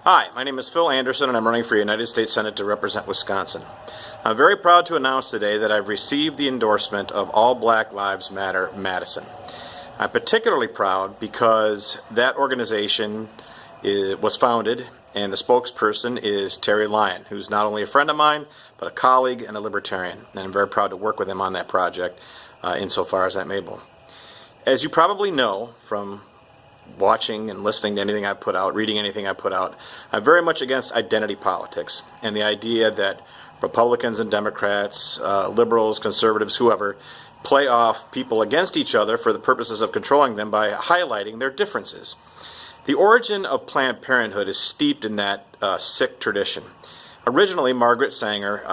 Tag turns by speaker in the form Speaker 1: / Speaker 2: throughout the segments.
Speaker 1: Hi, my name is Phil Anderson and I'm running for United States Senate to represent Wisconsin. I'm very proud to announce today that I've received the endorsement of All Black Lives Matter Madison. I'm particularly proud because that organization was founded and the spokesperson is Terry Lyon, who's not only a friend of mine but a colleague and a libertarian, and I'm very proud to work with him on that project insofar as I'm able. As you probably know from watching and listening to anything I put out, reading anything I put out, I'm very much against identity politics and the idea that Republicans and Democrats, liberals, conservatives, whoever, play off people against each other for the purposes of controlling them by highlighting their differences. The origin of Planned Parenthood is steeped in that sick tradition. Originally, Margaret Sanger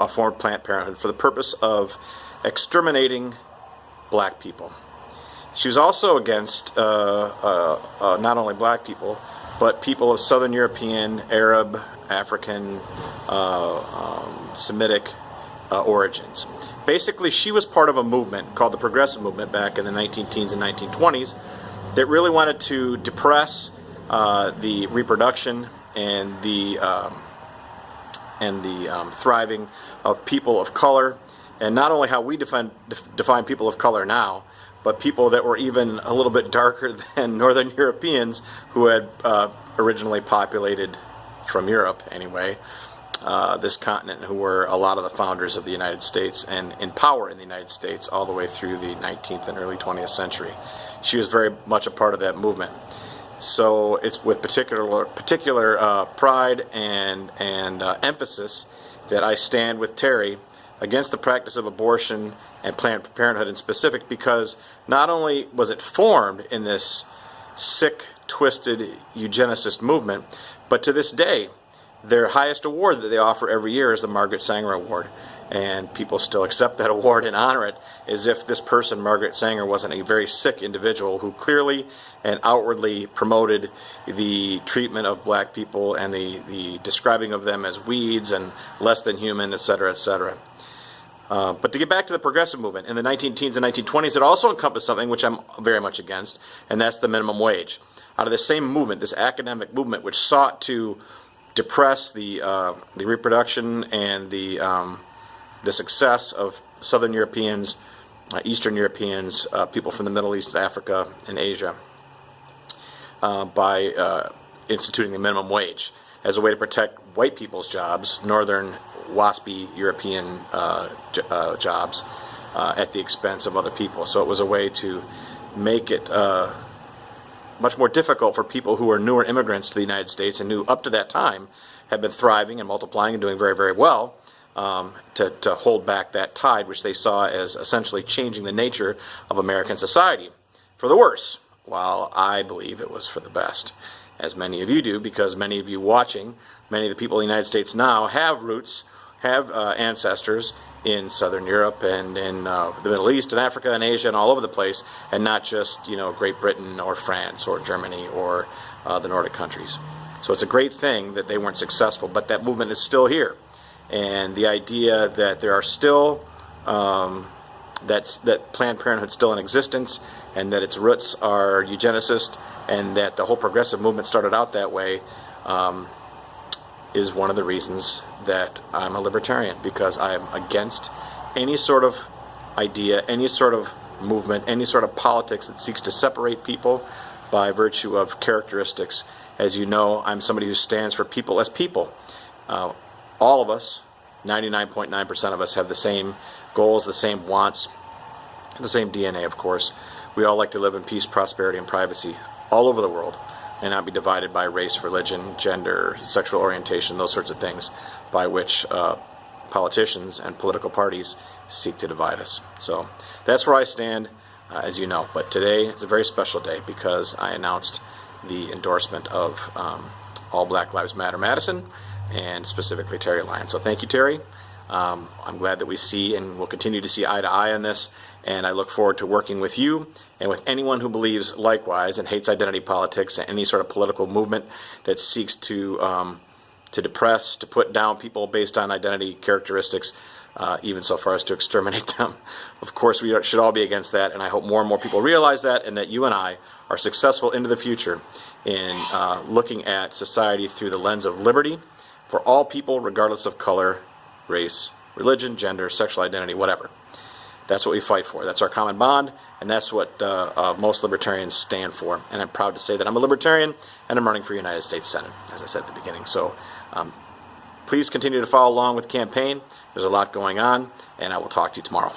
Speaker 1: formed Planned Parenthood for the purpose of exterminating black people. She was also against not only black people, but people of Southern European, Arab, African, Semitic origins. Basically, she was part of a movement called the Progressive Movement back in the 19-teens and 1920s that really wanted to depress the reproduction and the thriving of people of color, and not only how we define people of color now, but people that were even a little bit darker than Northern Europeans who had originally populated, from Europe anyway, this continent, who were a lot of the founders of the United States and in power in the United States all the way through the 19th and early 20th century. She was very much a part of that movement. So it's with particular pride and emphasis that I stand with Terry against the practice of abortion and Planned Parenthood in specific, because not only was it formed in this sick, twisted eugenicist movement, but to this day, their highest award that they offer every year is the Margaret Sanger Award. And people still accept that award and honor it as if this person, Margaret Sanger, wasn't a very sick individual who clearly and outwardly promoted the treatment of black people and the describing of them as weeds and less than human, etc., etc. But to get back to the progressive movement, in the 19-teens and 1920s, it also encompassed something which I'm very much against, and that's the minimum wage. Out of the same movement, this academic movement, which sought to depress the reproduction and the success of Southern Europeans, Eastern Europeans, people from the Middle East, Africa, and Asia, by instituting the minimum wage as a way to protect white people's jobs, northern waspy European jobs, at the expense of other people. So it was a way to make it much more difficult for people who were newer immigrants to the United States and who up to that time had been thriving and multiplying and doing very, very well, to hold back that tide, which they saw as essentially changing the nature of American society for the worse, while I believe it was for the best, as many of you do, because many of you watching, many of the people in the United States now have roots, have ancestors in Southern Europe and in the Middle East and Africa and Asia and all over the place, and not just, Great Britain or France or Germany or the Nordic countries. So it's a great thing that they weren't successful, but that movement is still here. And the idea that there are still, that Planned Parenthood is still in existence, and that its roots are eugenicist, and that the whole progressive movement started out that way, is one of the reasons that I'm a libertarian, because I am against any sort of idea, any sort of movement, any sort of politics that seeks to separate people by virtue of characteristics. As you know, I'm somebody who stands for people as people. All of us, 99.9% of us, have the same goals, the same wants, the same DNA, of course. We all like to live in peace, prosperity, and privacy all over the world, and not be divided by race, religion, gender, sexual orientation, those sorts of things by which politicians and political parties seek to divide us. So that's where I stand, as you know. But today is a very special day because I announced the endorsement of All Black Lives Matter Madison, and specifically Terry Lyon. So thank you, Terry. I'm glad that we see and will continue to see eye to eye on this, and I look forward to working with you and with anyone who believes likewise and hates identity politics and any sort of political movement that seeks to depress, to put down people based on identity characteristics, even so far as to exterminate them. Of course, we should all be against that, and I hope more and more people realize that, and that you and I are successful into the future in looking at society through the lens of liberty for all people, regardless of color, race, religion, gender, sexual identity, whatever. That's what we fight for. That's our common bond, and that's what most libertarians stand for. And I'm proud to say that I'm a libertarian, and I'm running for United States Senate, as I said at the beginning. So please continue to follow along with the campaign. There's a lot going on, and I will talk to you tomorrow.